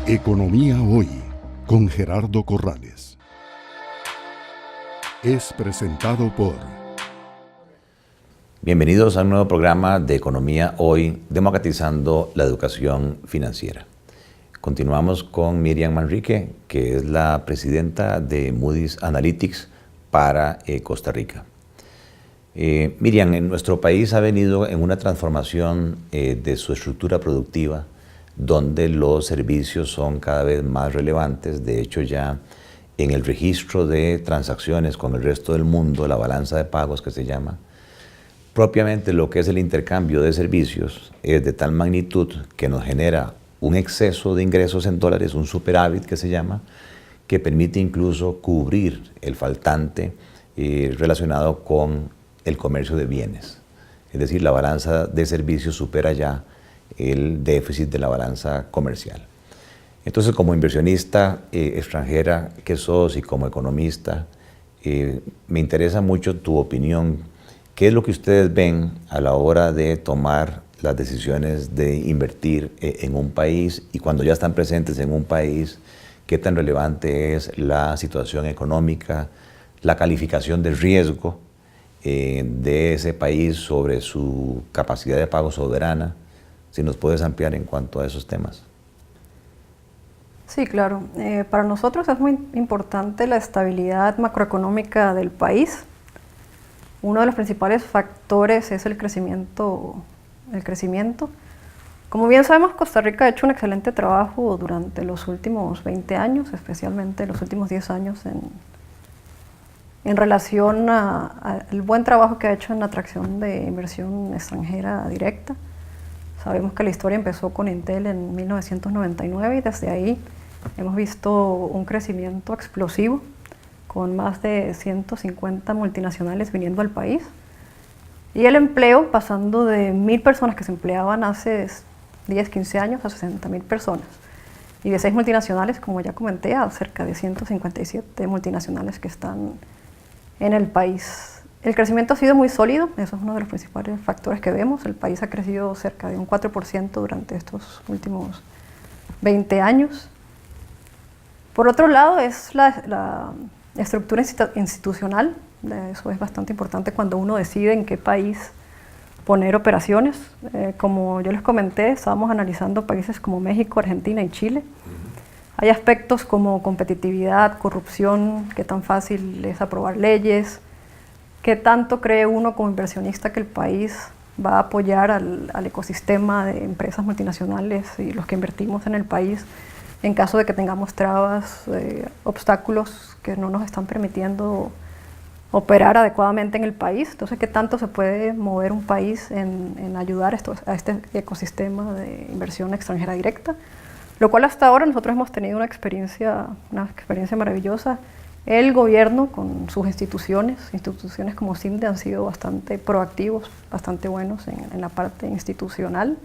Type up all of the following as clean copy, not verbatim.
Economía Hoy, con Gerardo Corrales. Es presentado por... Bienvenidos a un nuevo programa de Economía Hoy, democratizando la educación financiera. Continuamos con Miriam Manrique, que es la presidenta de Moody's Analytics para Costa Rica. Miriam, en nuestro país ha venido en una transformación de su estructura productiva, donde los servicios son cada vez más relevantes. De hecho, ya en el registro de transacciones con el resto del mundo, la balanza de pagos que se llama, propiamente lo que es el intercambio de servicios es de tal magnitud que nos genera un exceso de ingresos en dólares, un superávit que se llama, que permite incluso cubrir el faltante relacionado con el comercio de bienes. Es decir, la balanza de servicios supera ya el déficit de la balanza comercial. Entonces, como inversionista extranjera que sos y como economista, me interesa mucho tu opinión. ¿Qué es lo que ustedes ven a la hora de tomar las decisiones de invertir en un país? Y cuando ya están presentes en un país, ¿qué tan relevante es la situación económica, la calificación de riesgo de ese país sobre su capacidad de pago soberana? Si nos puedes ampliar en cuanto a esos temas. Sí, claro. Para nosotros es muy importante la estabilidad macroeconómica del país. Uno de los principales factores es el crecimiento. Como bien sabemos, Costa Rica ha hecho un excelente trabajo durante los últimos 20 años, especialmente los últimos 10 años en relación al buen trabajo que ha hecho en la atracción de inversión extranjera directa. Sabemos que la historia empezó con Intel en 1999 y desde ahí hemos visto un crecimiento explosivo con más de 150 multinacionales viniendo al país y el empleo pasando de 1,000 personas que se empleaban hace 10, 15 años a 60,000 personas y de 6 multinacionales, como ya comenté, a cerca de 157 multinacionales que están en el país. El crecimiento ha sido muy sólido, eso es uno de los principales factores que vemos. El país ha crecido cerca de un 4% durante estos últimos 20 años. Por otro lado, es la estructura institucional. Eso es bastante importante cuando uno decide en qué país poner operaciones. Como yo les comenté, estábamos analizando países como México, Argentina y Chile. Hay aspectos como competitividad, corrupción, qué tan fácil es aprobar leyes, ¿qué tanto cree uno como inversionista que el país va a apoyar al ecosistema de empresas multinacionales y los que invertimos en el país en caso de que tengamos trabas, obstáculos que no nos están permitiendo operar adecuadamente en el país? Entonces, ¿qué tanto se puede mover un país en ayudar a este ecosistema de inversión extranjera directa? Lo cual hasta ahora nosotros hemos tenido una experiencia maravillosa. El gobierno con sus instituciones como CIMDE han sido bastante proactivos, bastante buenos en la parte institucional.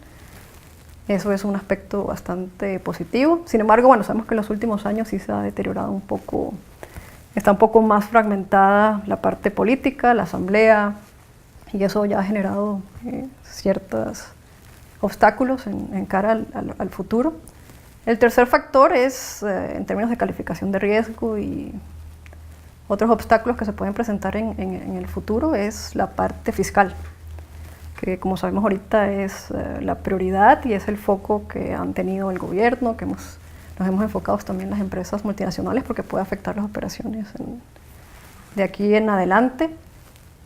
Eso es un aspecto bastante positivo. Sin embargo, bueno, sabemos que en los últimos años sí se ha deteriorado un poco, está un poco más fragmentada la parte política, la asamblea, y eso ya ha generado ciertos obstáculos en cara al futuro. El tercer factor es, en términos de calificación de riesgo y otros obstáculos que se pueden presentar en el futuro, es la parte fiscal, que como sabemos ahorita es la prioridad y es el foco que han tenido el gobierno, que nos hemos enfocado también en las empresas multinacionales porque puede afectar las operaciones de aquí en adelante.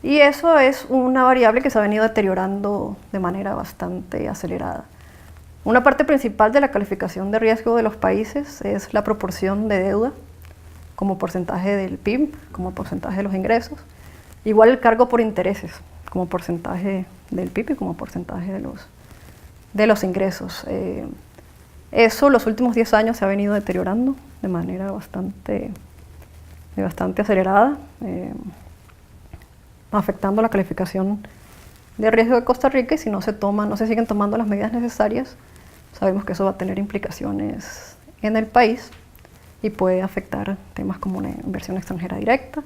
Y eso es una variable que se ha venido deteriorando de manera bastante acelerada. Una parte principal de la calificación de riesgo de los países es la proporción de deuda como porcentaje del PIB, como porcentaje de los ingresos. Igual el cargo por intereses como porcentaje del PIB y como porcentaje de los ingresos. Eso los últimos 10 años se ha venido deteriorando de manera bastante acelerada, afectando la calificación de riesgo de Costa Rica, y si no se siguen tomando las medidas necesarias, sabemos que eso va a tener implicaciones en el país y puede afectar temas como una inversión extranjera directa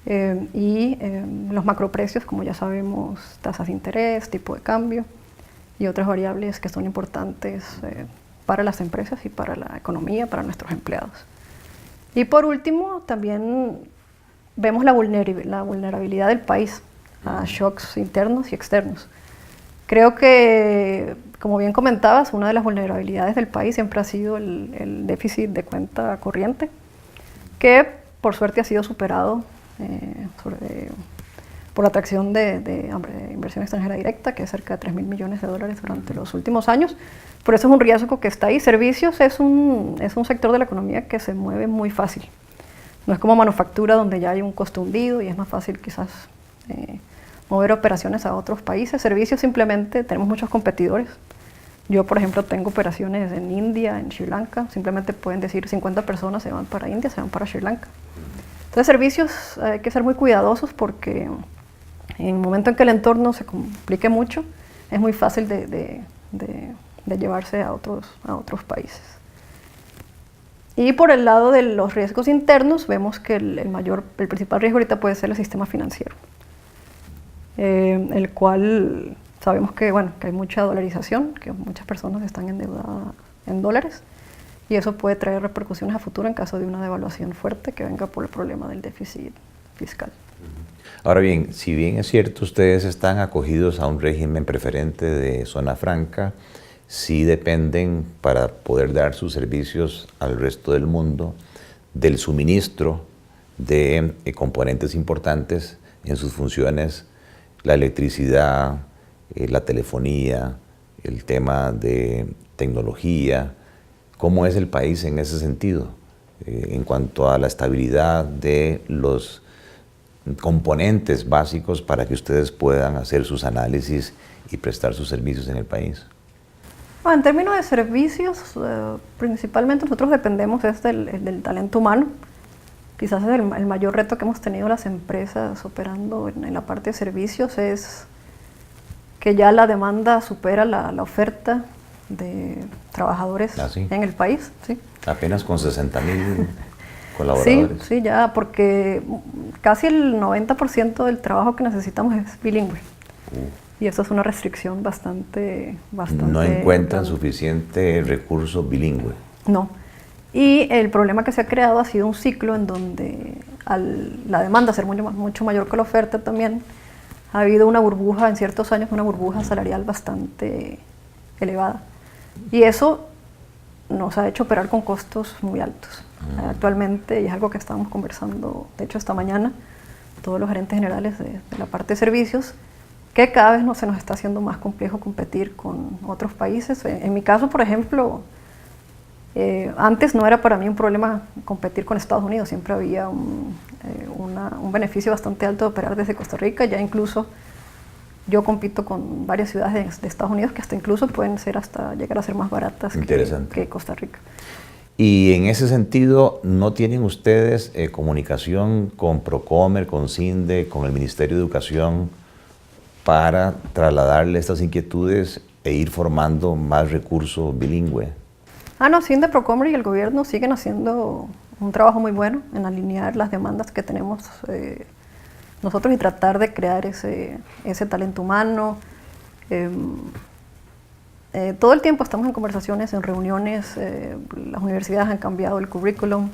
y los macroprecios, como ya sabemos, tasas de interés, tipo de cambio y otras variables que son importantes para las empresas y para la economía, para nuestros empleados. Y por último, también vemos la vulnerabilidad del país a shocks internos y externos. Creo que, como bien comentabas, una de las vulnerabilidades del país siempre ha sido el déficit de cuenta corriente, que por suerte ha sido superado por la atracción de inversión extranjera directa, que es cerca de $3.000 millones durante los últimos años. Por eso es un riesgo que está ahí. Servicios es un sector de la economía que se mueve muy fácil. No es como manufactura, donde ya hay un costo hundido y es más fácil quizás mover operaciones a otros países. Servicios simplemente tenemos muchos competidores. Yo, por ejemplo, tengo operaciones en India, en Sri Lanka. Simplemente pueden decir 50 personas se van para India, se van para Sri Lanka. Entonces, servicios hay que ser muy cuidadosos porque en el momento en que el entorno se complique mucho, es muy fácil de llevarse a otros países. Y por el lado de los riesgos internos, vemos que el principal riesgo ahorita puede ser el sistema financiero, el cual sabemos que hay mucha dolarización, que muchas personas están endeudadas en dólares, y eso puede traer repercusiones a futuro en caso de una devaluación fuerte que venga por el problema del déficit fiscal. Ahora bien, si bien es cierto, ustedes están acogidos a un régimen preferente de zona franca, sí dependen para poder dar sus servicios al resto del mundo del suministro de componentes importantes en sus funciones, la electricidad, la telefonía, el tema de tecnología. ¿Cómo es el país en ese sentido? En cuanto a la estabilidad de los componentes básicos para que ustedes puedan hacer sus análisis y prestar sus servicios en el país. En términos de servicios, principalmente nosotros dependemos del talento humano. Quizás el mayor reto que hemos tenido las empresas operando en la parte de servicios es que ya la demanda supera la oferta de trabajadores en el país. ¿Sí? Apenas con 60,000 colaboradores. Sí, ya, porque casi el 90% del trabajo que necesitamos es bilingüe. Y eso es una restricción bastante no encuentran suficiente recurso bilingüe. No. Y el problema que se ha creado ha sido un ciclo en donde la demanda ser mucho mayor que la oferta también, ha habido una burbuja, en ciertos años, una burbuja salarial bastante elevada. Y eso nos ha hecho operar con costos muy altos. Actualmente, y es algo que estábamos conversando, de hecho esta mañana, todos los gerentes generales de la parte de servicios, que cada vez se nos está haciendo más complejo competir con otros países. En mi caso, por ejemplo, antes no era para mí un problema competir con Estados Unidos, siempre había un beneficio bastante alto de operar desde Costa Rica. Ya incluso yo compito con varias ciudades de Estados Unidos que hasta incluso pueden llegar a ser más baratas que Costa Rica. Y en ese sentido, ¿no tienen ustedes comunicación con Procomer, con CINDE, con el Ministerio de Educación para trasladarle estas inquietudes e ir formando más recursos bilingüe? No, CINDE, Procomer y el gobierno siguen haciendo un trabajo muy bueno en alinear las demandas que tenemos nosotros y tratar de crear ese talento humano. Todo el tiempo estamos en conversaciones, en reuniones, las universidades han cambiado el currículum,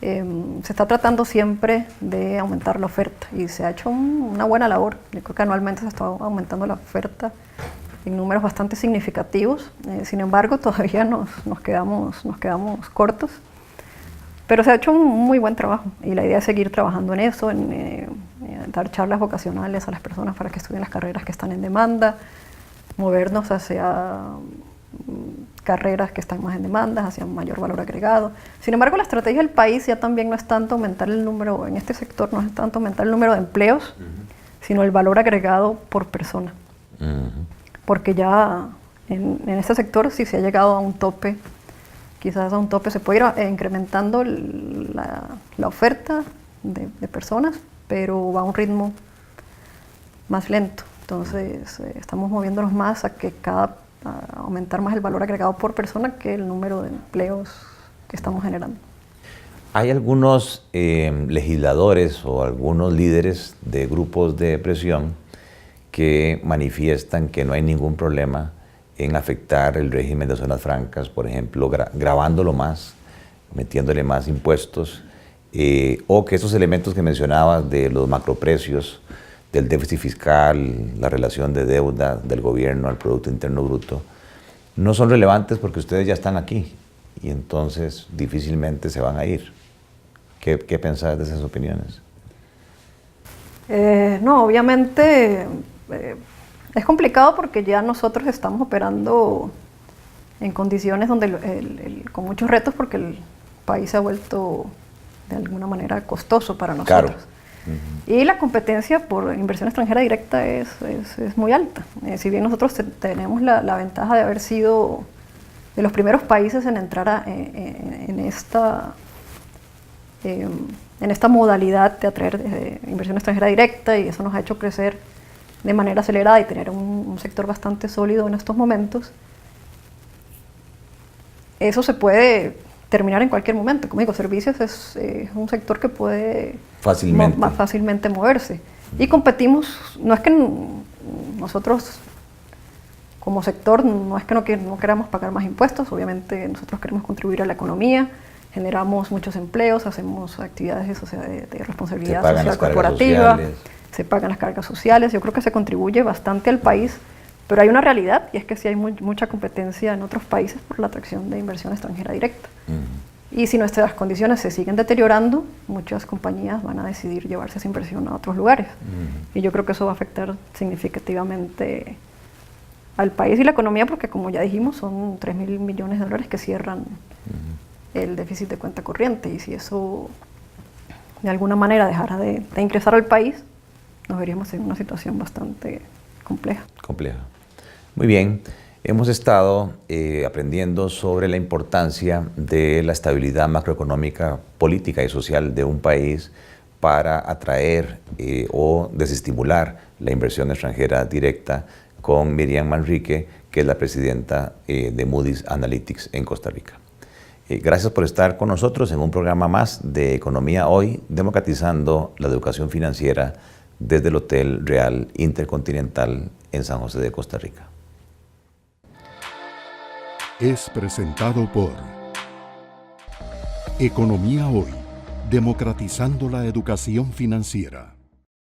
se está tratando siempre de aumentar la oferta y se ha hecho una buena labor. Yo creo que anualmente se está aumentando la oferta en números bastante significativos, sin embargo todavía nos quedamos cortos, pero se ha hecho un muy buen trabajo y la idea es seguir trabajando en eso, en dar charlas vocacionales a las personas para que estudien las carreras que están en demanda, movernos hacia carreras que están más en demanda, hacia mayor valor agregado. Sin embargo, la estrategia del país ya también no es tanto aumentar el número, en este sector no es tanto aumentar el número de empleos, sino el valor agregado por persona. Porque ya en este sector sí se ha llegado a un tope, quizás a un tope se puede ir incrementando la oferta de personas, pero va a un ritmo más lento. Entonces, estamos moviéndonos más a aumentar más el valor agregado por persona que el número de empleos que estamos generando. Hay algunos legisladores o algunos líderes de grupos de presión que manifiestan que no hay ningún problema en afectar el régimen de zonas francas, por ejemplo, grabándolo más, metiéndole más impuestos, o que esos elementos que mencionabas de los macroprecios, del déficit fiscal, la relación de deuda del gobierno al Producto Interno Bruto, no son relevantes porque ustedes ya están aquí y entonces difícilmente se van a ir. ¿Qué pensás de esas opiniones? No, obviamente es complicado porque ya nosotros estamos operando en condiciones donde con muchos retos porque el país se ha vuelto de alguna manera costoso para nosotros. Claro. Y la competencia por inversión extranjera directa es muy alta. Si bien nosotros tenemos la ventaja de haber sido de los primeros países en entrar en esta modalidad de atraer inversión extranjera directa, y eso nos ha hecho crecer de manera acelerada y tener un sector bastante sólido en estos momentos, eso se puede terminar en cualquier momento. Como digo, servicios es un sector que puede más fácilmente moverse. Y competimos, no es que nosotros como sector, no es que no queramos pagar más impuestos, obviamente nosotros queremos contribuir a la economía, generamos muchos empleos, hacemos actividades de responsabilidad social corporativa, se pagan las cargas sociales, yo creo que se contribuye bastante al país, pero hay una realidad y es que sí hay mucha competencia en otros países por la atracción de inversión extranjera directa. Y si nuestras condiciones se siguen deteriorando, muchas compañías van a decidir llevarse esa inversión a otros lugares. Y yo creo que eso va a afectar significativamente al país y la economía porque, como ya dijimos, son 3.000 millones de dólares que cierran el déficit de cuenta corriente, y si eso de alguna manera dejara de ingresar al país, nos veríamos en una situación bastante compleja. Muy bien, hemos estado aprendiendo sobre la importancia de la estabilidad macroeconómica, política y social de un país para atraer o desestimular la inversión extranjera directa con Miriam Manrique, que es la presidenta de Moody's Analytics en Costa Rica. Gracias por estar con nosotros en un programa más de Economía Hoy, democratizando la educación financiera desde el Hotel Real Intercontinental en San José de Costa Rica. Es presentado por Economía Hoy, democratizando la educación financiera.